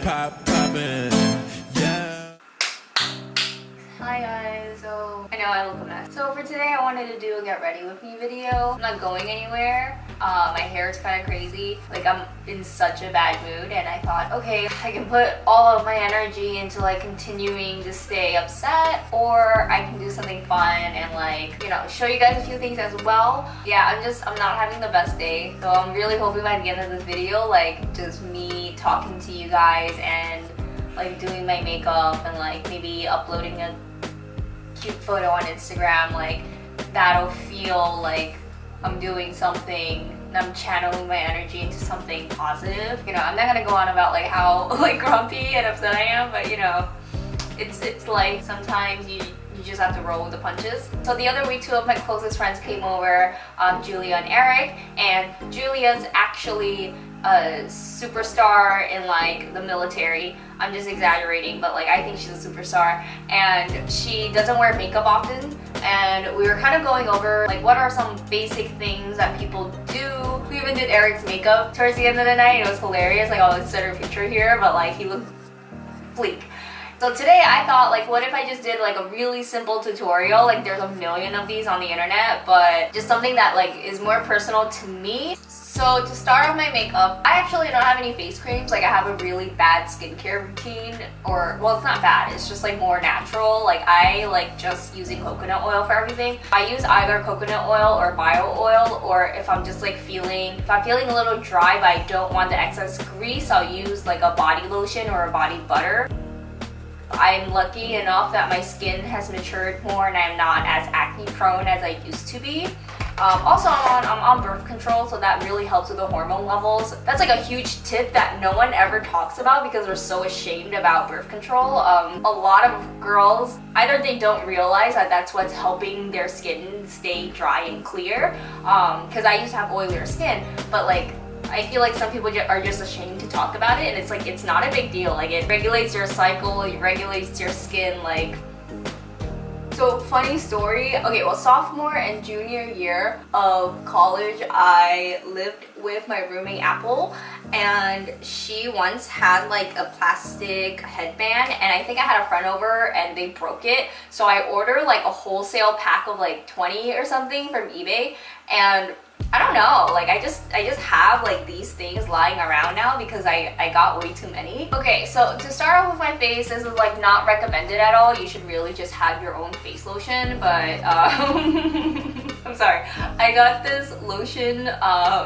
poppin', yeah. Hi guys, so I know I look a mess. So for today I wanted to do a get ready with me video. I'm not going anywhere. My hair is kind of crazy. Like I'm in such a bad mood and I thought, okay, I can put all of my energy into like continuing to stay upset, or I can do something fun and like, you know, show you guys a few things as well. Yeah, I'm not having the best day. So I'm really hoping by the end of this video, like just me talking to you guys and like doing my makeup and like maybe uploading a cute photo on Instagram, like that'll feel like I'm doing something and I'm channeling my energy into something positive. You know, I'm not gonna go on about like how like grumpy and upset I am, but you know, it's like sometimes you just have to roll with the punches. So the other week, two of my closest friends came over, Julia and Eric, and Julia's actually a superstar in like the military. I'm just exaggerating, but like I think she's a superstar, and she doesn't wear makeup often, and we were kind of going over like what are some basic things that people do. We even did Eric's makeup towards the end of the night. It was hilarious. Like I'll insert a picture here, but like he looked bleak. So today I thought, like, what if I just did like a really simple tutorial? Like there's a million of these on the internet, but just something that like is more personal to me. So to start off my makeup, I actually don't have any face creams. Like I have a really bad skincare routine, or well, it's not bad, it's just like more natural. Like I like just using coconut oil for everything. I use either coconut oil or bio oil, or if I'm just like if I'm feeling a little dry but I don't want the excess grease, I'll use like a body lotion or a body butter. I'm lucky enough that my skin has matured more and I'm not as acne prone as I used to be. Also, I'm on birth control, so that really helps with the hormone levels. That's like a huge tip that no one ever talks about because we're so ashamed about birth control. A lot of girls, either they don't realize that that's what's helping their skin stay dry and clear, because I used to have oilier skin, but like I feel like some people are just ashamed to talk about it, and it's like it's not a big deal. Like it regulates your cycle, it regulates your skin, like. So funny story, okay, well sophomore and junior year of college I lived with my roommate Apple, and she once had like a plastic headband, and I think I had a friend over and they broke it, so I ordered like a wholesale pack of like 20 or something from eBay, and I don't know, like I just have like these things lying around now because I got way too many. Okay, so to start off with my face, this is like not recommended at all. You should really just have your own face lotion, but I'm sorry. I got this lotion,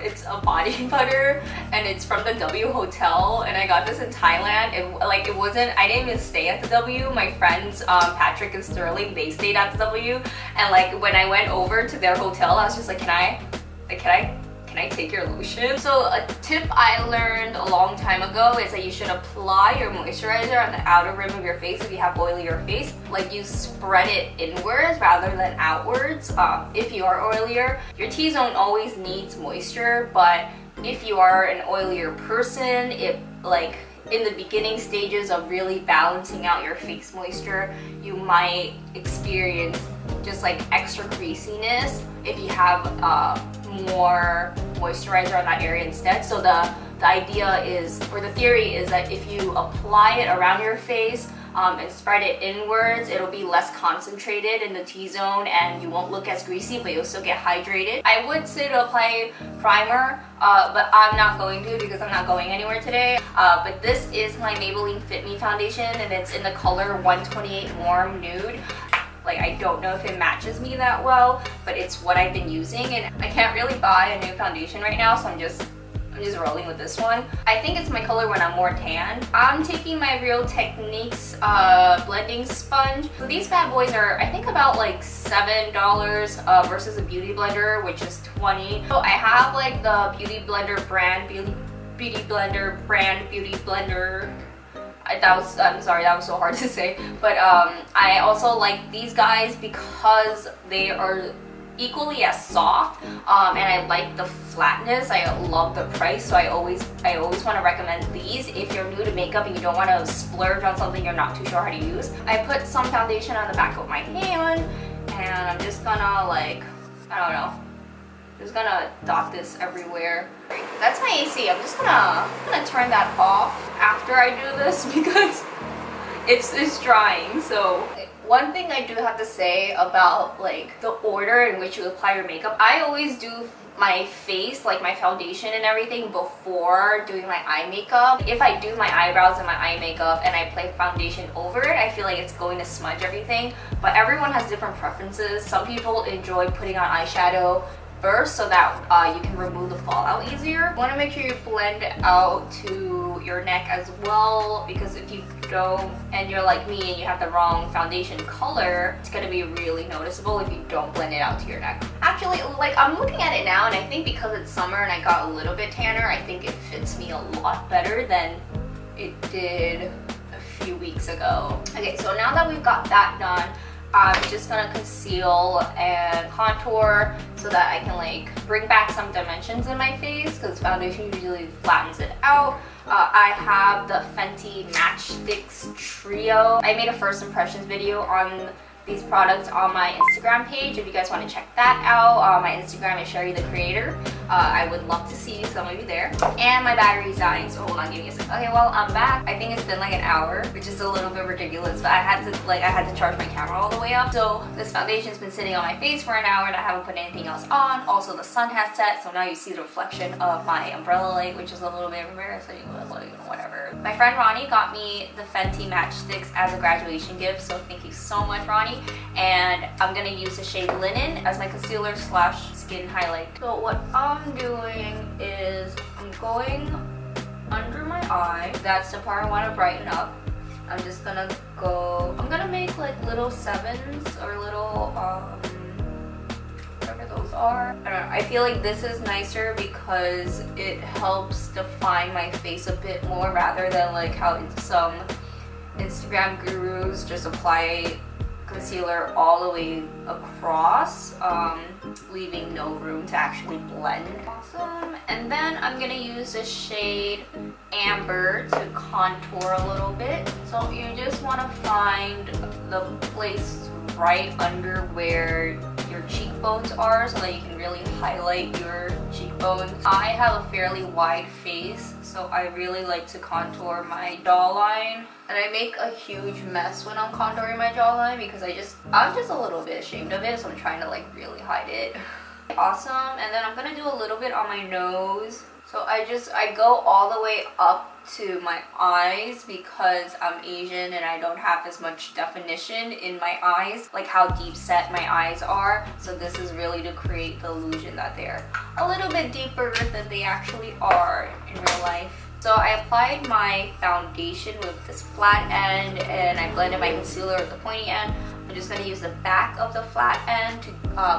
it's a body butter and it's from the W Hotel, and I got this in Thailand. I didn't even stay at the W. My friends Patrick and Sterling, they stayed at the W, and like when I went over to their hotel, I was just like, can I take your lotion? So a tip I learned a long time ago is that you should apply your moisturizer on the outer rim of your face if you have oilier face. Like you spread it inwards rather than outwards. If you are oilier, your T-zone always needs moisture, but if you are an oilier person, it like in the beginning stages of really balancing out your face moisture, you might experience just like extra greasiness if you have more moisturizer on that area instead. So the idea is, or the theory is, that if you apply it around your face and spread it inwards, it'll be less concentrated in the T-zone and you won't look as greasy, but you'll still get hydrated. I would say to apply primer, but I'm not going to because I'm not going anywhere today. But this is my Maybelline Fit Me foundation, and it's in the color 128 Warm Nude. Like I don't know if it matches me that well, but it's what I've been using, and I can't really buy a new foundation right now, so I'm just rolling with this one. I think it's my color when I'm more tan. I'm taking my Real Techniques blending sponge. So these bad boys are, I think, about like $7 versus a beauty blender, which is $20. So I have like the beauty blender brand, beauty blender. I'm sorry, that was so hard to say, but I also like these guys because they are equally as soft, and I like the flatness. I love the price, so I always want to recommend these if you're new to makeup and you don't want to splurge on something you're not too sure how to use. I put some foundation on the back of my hand, and I'm just gonna like, I don't know, I'm just gonna dot this everywhere. That's my AC. I'm just gonna turn that off after I do this because it's drying. So one thing I do have to say about like the order in which you apply your makeup, I always do my face, like my foundation and everything, before doing my eye makeup. If I do my eyebrows and my eye makeup and I apply foundation over it, I feel like it's going to smudge everything. But everyone has different preferences. Some people enjoy putting on eyeshadow first so that you can remove the fallout easier. You want to make sure you blend out to your neck as well, because if you don't and you're like me and you have the wrong foundation color, it's going to be really noticeable if you don't blend it out to your neck. Actually, like I'm looking at it now and I think because it's summer and I got a little bit tanner, I think it fits me a lot better than it did a few weeks ago. Okay, so now that we've got that done, I'm just gonna conceal and contour so that I can like bring back some dimensions in my face, because foundation usually flattens it out. I have the Fenty Matchsticks Trio. I made a first impressions video on these products on my Instagram page if you guys want to check that out. My Instagram is Sherry the Creator. I would love to see some of you there. And my battery's dying, so hold on, give me a second. Okay, well, I'm back. I think it's been like an hour, which is a little bit ridiculous, but I had to charge my camera all the way up. So this foundation's been sitting on my face for an hour and I haven't put anything else on. Also, the sun has set, so now you see the reflection of my umbrella light, which is a little bit embarrassing, but like, whatever. My friend Ronnie got me the Fenty Matchsticks as a graduation gift, so thank you so much, Ronnie. And I'm gonna use the shade Linen as my concealer slash skin highlight. So what I'm doing is I'm going under my eye. That's the part I want to brighten up. I'm just gonna make like little sevens or little whatever those are. I don't know, I feel like this is nicer because it helps define my face a bit more, rather than like how some Instagram gurus just apply concealer all the way across, leaving no room to actually blend. Awesome. And then I'm gonna use the shade Amber to contour a little bit. So you just want to find the place right under where your cheekbones are so that you can really highlight your cheekbones. I have a fairly wide face, so I really like to contour my jawline. And I make a huge mess when I'm contouring my jawline because I'm just a little bit ashamed of it, so I'm trying to like really hide it. Awesome. And then I'm gonna do a little bit on my nose. So I go all the way up to my eyes because I'm Asian and I don't have as much definition in my eyes, like how deep set my eyes are. So this is really to create the illusion that they're a little bit deeper than they actually are in real life. So I applied my foundation with this flat end and I blended my concealer with the pointy end. I'm just going to use the back of the flat end to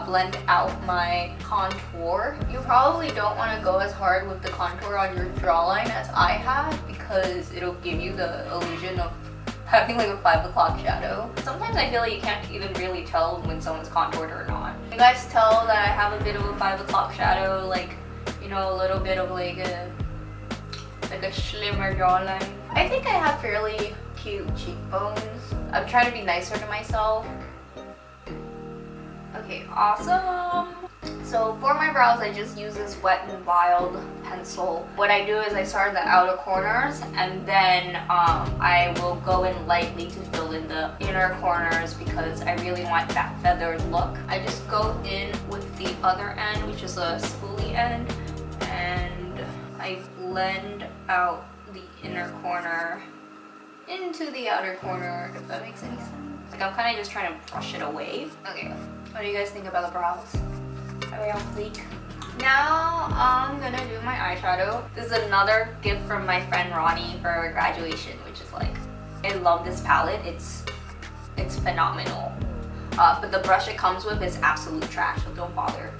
blend out my contour. You probably don't want to go as hard with the contour on your jawline as I have, because it'll give you the illusion of having like a 5 o'clock shadow. Sometimes I feel like you can't even really tell when someone's contoured or not. You guys tell that I have a bit of a 5 o'clock shadow, like, you know, a little bit of like a slimmer jawline. I think I have fairly cute cheekbones. I'm trying to be nicer to myself. Okay, awesome. So for my brows, I just use this Wet n Wild pencil. What I do is I start in the outer corners and then I will go in lightly to fill in the inner corners because I really want that feathered look. I just go in with the other end, which is a spoolie end, and I blend out the inner corner into the outer corner, if that makes any sense. Like I'm kind of just trying to brush it away. Okay, what do you guys think about the brows? Are they on fleek? Now I'm gonna do my eyeshadow. This is another gift from my friend Ronnie for her graduation, which is like, I love this palette. It's phenomenal. But the brush it comes with is absolute trash, so don't bother.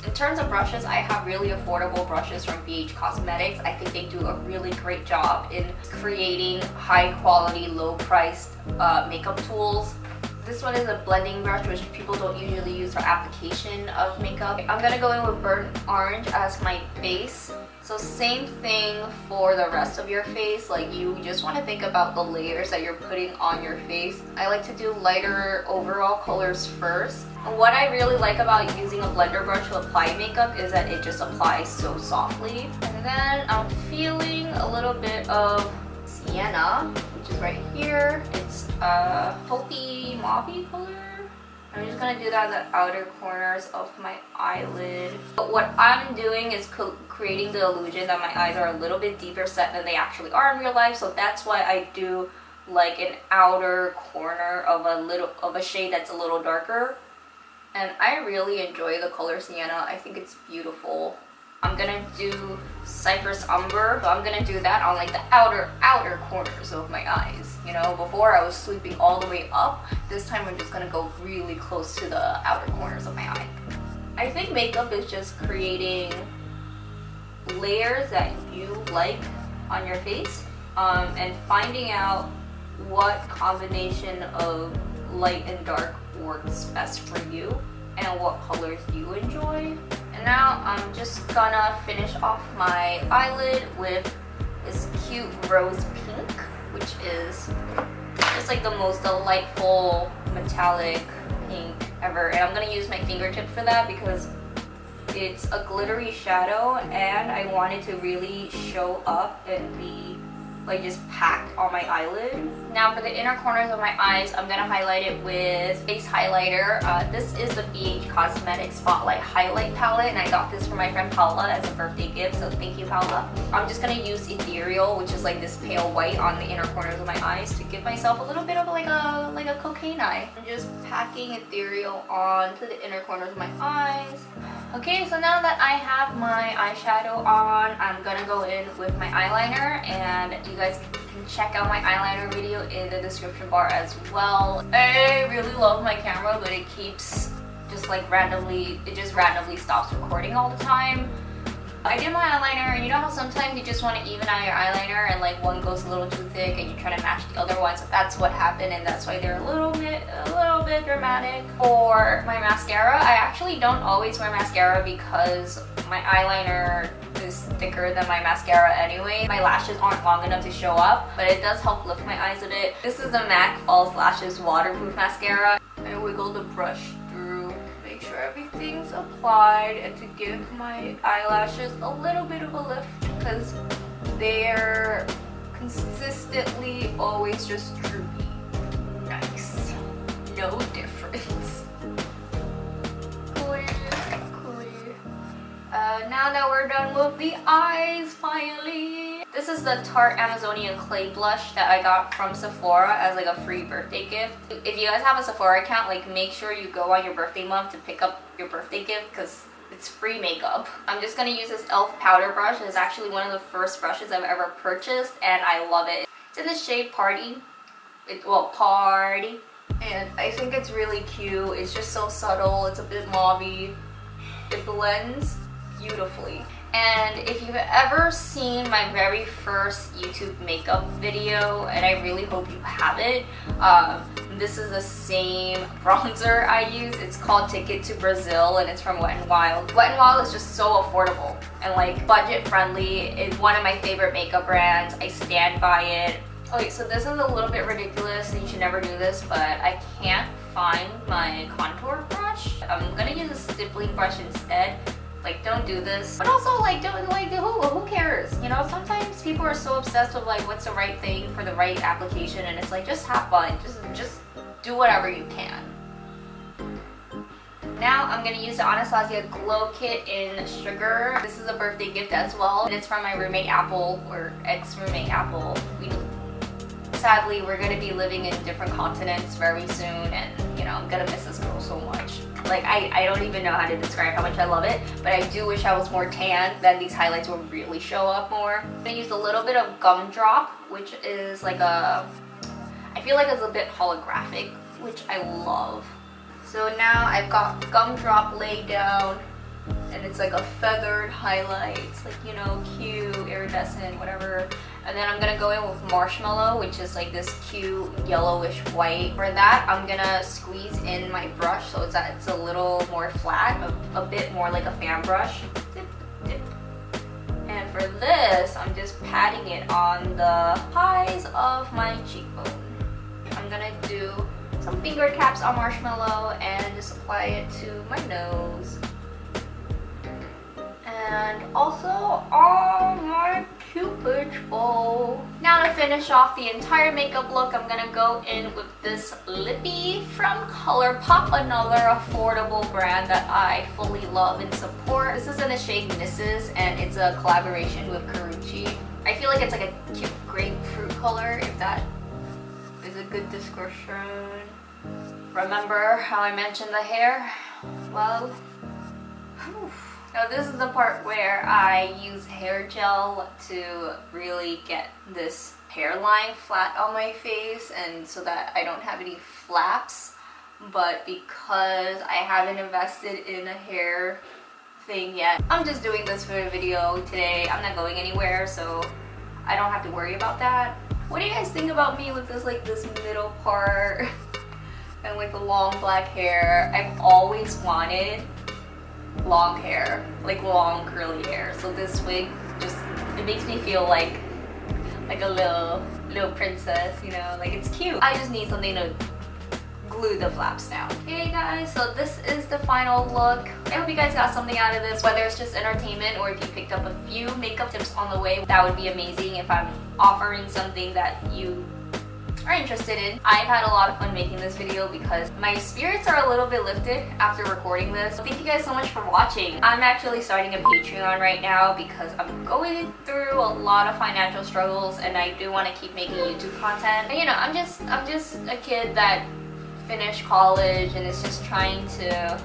In terms of brushes, I have really affordable brushes from BH Cosmetics. I think they do a really great job in creating high quality, low priced makeup tools. This one is a blending brush, which people don't usually use for application of makeup. I'm gonna go in with burnt orange as my base. So same thing for the rest of your face. Like you just want to think about the layers that you're putting on your face. I like to do lighter overall colors first What I really like about using a blender brush to apply makeup is that it just applies so softly. And then I'm feeling a little bit of sienna, which is right here. It's a taupey mauve color. I'm just gonna do that in the outer corners of my eyelid. But what I'm doing is creating the illusion that my eyes are a little bit deeper set than they actually are in real life. So that's why I do like an outer corner of a shade that's a little darker. And I really enjoy the color sienna. I think it's beautiful. I'm gonna do Cypress Umber, so I'm gonna do that on like the outer corners of my eyes. You know, before I was sweeping all the way up. This time I'm just gonna go really close to the outer corners of my eye. I think makeup is just creating layers that you like on your face, and finding out what combination of light and dark works best for you and what colors you enjoy. And now I'm just gonna finish off my eyelid with this cute rose pink, which is just like the most delightful metallic pink ever. And I'm gonna use my fingertip for that because it's a glittery shadow and I want it to really show up and be like just packed on my eyelid. Now for the inner corners of my eyes, I'm gonna highlight it with face highlighter. This is the BH Cosmetics Spotlight Highlight Palette, and I got this from my friend Paula as a birthday gift, so thank you, Paula. I'm just gonna use Ethereal, which is like this pale white on the inner corners of my eyes to give myself a little bit of like a cocaine eye. I'm just packing Ethereal onto the inner corners of my eyes. Okay, so now that I have my eyeshadow on, I'm gonna go in with my eyeliner, and you guys can check out my eyeliner video in the description bar as well. I really love my camera, but it keeps just like randomly stops recording all the time. I did my eyeliner, and you know how sometimes you just want to even out your eyeliner and like one goes a little too thick and you try to match the other one, so that's what happened, and that's why they're a little bit dramatic. For my mascara, I actually don't always wear mascara because my eyeliner is thicker than my mascara anyway. My lashes aren't long enough to show up, but it does help lift my eyes a bit. This is the MAC False Lashes Waterproof Mascara. I wiggle the brush through, make sure everything's applied, and to give my eyelashes a little bit of a lift because they're consistently always just droopy. Nice. No difference. Cool. Now that we're done with the eyes, finally. This is the Tarte Amazonian Clay Blush that I got from Sephora as like a free birthday gift. If you guys have a Sephora account, like make sure you go on your birthday month to pick up your birthday gift because it's free makeup. I'm just gonna use this e.l.f. powder brush. It's actually one of the first brushes I've ever purchased and I love it. It's in the shade Party. Party. And I think it's really cute. It's just so subtle. It's a bit mauve-y. It blends beautifully. And if you've ever seen my very first YouTube makeup video, and I really hope you have it, this is the same bronzer I use. It's called Ticket to Brazil and it's from Wet n Wild. Wet n Wild is just so affordable and like budget friendly. It's one of my favorite makeup brands. I stand by it. Okay, so this is a little bit ridiculous and you should never do this, but I can't find my contour brush. I'm gonna use a stippling brush instead. Like, don't do this. But also, like, who cares? You know, sometimes people are so obsessed with like what's the right thing for the right application, and it's like just have fun. Just do whatever you can. Now I'm gonna use the Anastasia Glow Kit in Sugar. This is a birthday gift as well, and it's from my roommate Apple, or ex-roommate Apple. Sadly, we're gonna be living in different continents very soon, and you know, I'm gonna miss this girl so much. Like, I don't even know how to describe how much I love it, but I do wish I was more tan, then these highlights will really show up more. I'm gonna use a little bit of Gumdrop, which is like I feel like it's a bit holographic, which I love. So now I've got Gumdrop laid down, and it's like a feathered highlight. It's like, you know, cute, iridescent, whatever. And then I'm gonna go in with Marshmallow, which is like this cute yellowish white. For that, I'm gonna squeeze in my brush so it's a little more flat, a bit more like a fan brush. Dip, dip. And for this, I'm just patting it on the highs of my cheekbone. I'm gonna do some finger caps on marshmallow and just apply it to my nose. And also on my Cupid's bow. Now to finish off the entire makeup look, I'm gonna go in with this lippy from ColourPop, another affordable brand that I fully love and support. This is in the shade Mrs. and it's a collaboration with Karuchi. I feel like it's like a cute grapefruit color, if that is a good description. Remember how I mentioned the hair? Well, whew. Now this is the part where I use hair gel to really get this hairline flat on my face and so that I don't have any flaps. But because I haven't invested in a hair thing yet, I'm just doing this for the video today. I'm not going anywhere, so I don't have to worry about that. What do you guys think about me with this this middle part and like the long black hair? I've always wanted long hair, like long curly hair. So this wig just, it makes me feel like a little princess, you know, like it's cute. I just need something to glue the flaps down. Okay guys, so this is the final look. I hope you guys got something out of this, whether it's just entertainment or if you picked up a few makeup tips on the way. That would be amazing if I'm offering something that you are interested in. I've had a lot of fun making this video because my spirits are a little bit lifted after recording this. So thank you guys so much for watching. I'm actually starting a Patreon right now because I'm going through a lot of financial struggles and I do want to keep making YouTube content. And, you know, I'm just a kid that finished college and is just trying to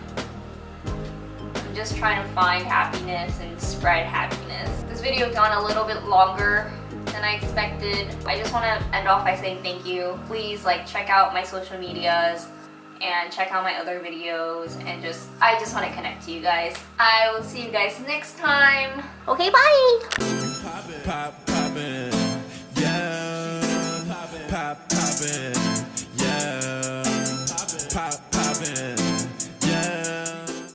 find happiness and spread happiness. This video has gone a little bit longer than I expected. I just want to end off by saying thank you. Please check out my social medias and check out my other videos and I just want to connect to you guys. I will see you guys next time. Okay, bye! Poppin', yeah.